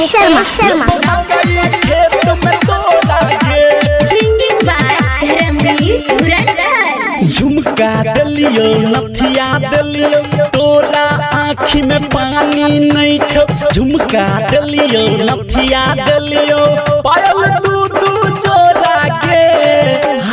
शर्मा खेत में तोड़ा गे सिंगिंग बाय धर्मवीर धुरंधर। झुमका दलियो नथिया दलियो तोरा आँखी में पानी नहीं छो। झुमका दलियो नथिया दलियो पायल तू चोरा गे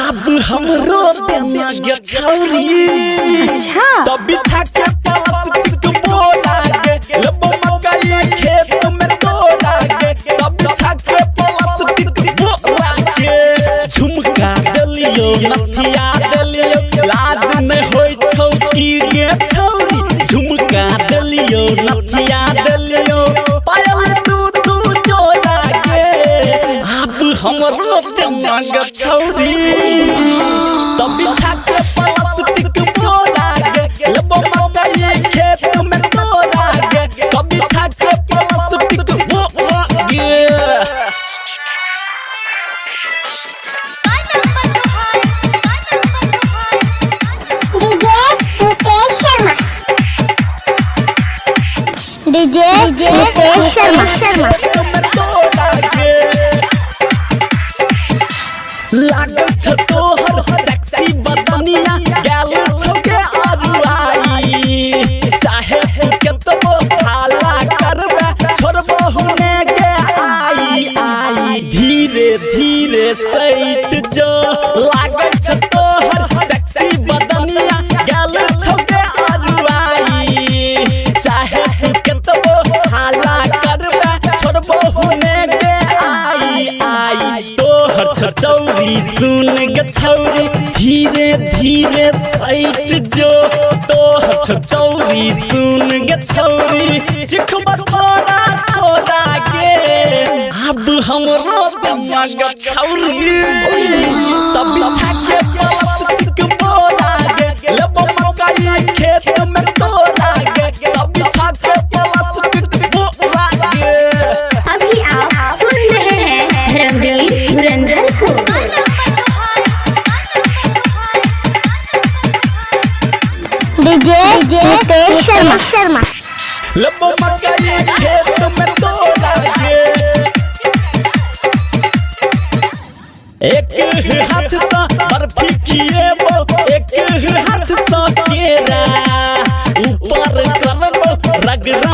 अब हमरो देना गे छौरी। अच्छा तब बिछा के प्लास्टिक बोला गे लबो मकई खेत में तोड़ा गे तब बिछा के प्लास्टिक बोला गे। झुमका दलियो नथिया दलियो लाज नहीं होय छौ की गे छौरी। झुमका दलियो नथिया दलियो पायल तू चोरा गे अब हमरो देना गे छौरी। तब बिछा के प्लास्टिक बोला गे लबो मकई खेत में तोड़ा गे तब बिछा के प्लास्टिक बोला गे। डीजे मुकेश शर्मा लागल छ तोहर सेक्सी बदनिया गैल छौके अरुआई चाहे तू केतबो हाला करबे छोड़बो हुने गे आई धीरे धीरे सैट जो। लागल छ तोहर सेक्सी बदनिया गैल छौके अरुआई चाहे तू केतबो हाला करबे छोड़बो हुने गे आई तोहर छ चौरी सुन गे छौरी धीरे धीरे सैट जो। तोहर छ चौरी सुन गे छौरी चिखबा थोड़ा गे अब हमरो देना गे छौरी। तब बिछा के प्लास्टिक बोला गे लबो मकई खेत में तोड़ा गे तब बिछा के प्लास्टिक बोला गे। अभी आप सुन रहे हैं धर्मवीर धुरंधर को। डीजे मुकेश शर्मा लबो मकई खेत में तोड़ा गे एक हाथ सा बर्फी खिएबो एक हाथ सा केरा ऊपर करबो रगरा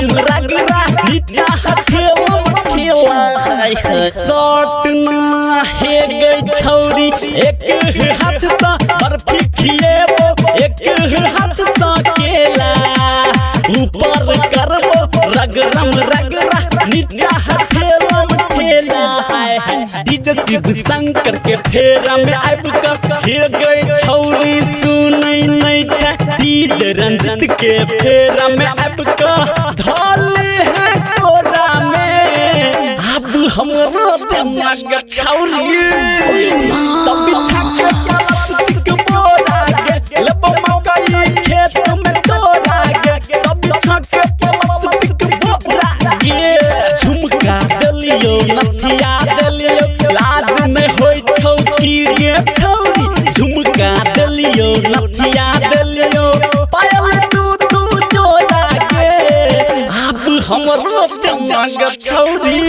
नीचा हथेला शॉट ना हे गई छौरी। एक हाथ सा बर्फी खिएबो एक हाथ सा केला ऊपर करबो रगरा नीचा हथेला डीजे शिव शंकर के फेरा में आब का हे गई छौरी सुनै नहीं छै। डीजे रंजित के फेरा में आब का ढाले है कोरा में अब हमरो देना गे छौरी। तब बिछा के प्लास्टिक बोला गे लबो मकई खेत में तोड़ा गे तब बिछा के प्लास्टिक बोला गे। झुमका दलियो नथिया दलियो लाज नहीं होय छौ की गे छौरी। झुमका दलियो नथिया दलियो पायल तू चोरा गे अब हमरो देना गे छौरी।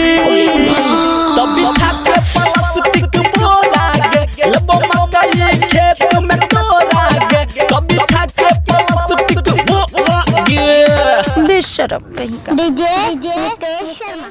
तब बिछा के प्लास्टिक बोला गे लबो मकई खेत में तोड़ा गे तब बिछा के प्लास्टिक बोला गे। बेशरम कहीं का। डीजे मुकेश शर्मा।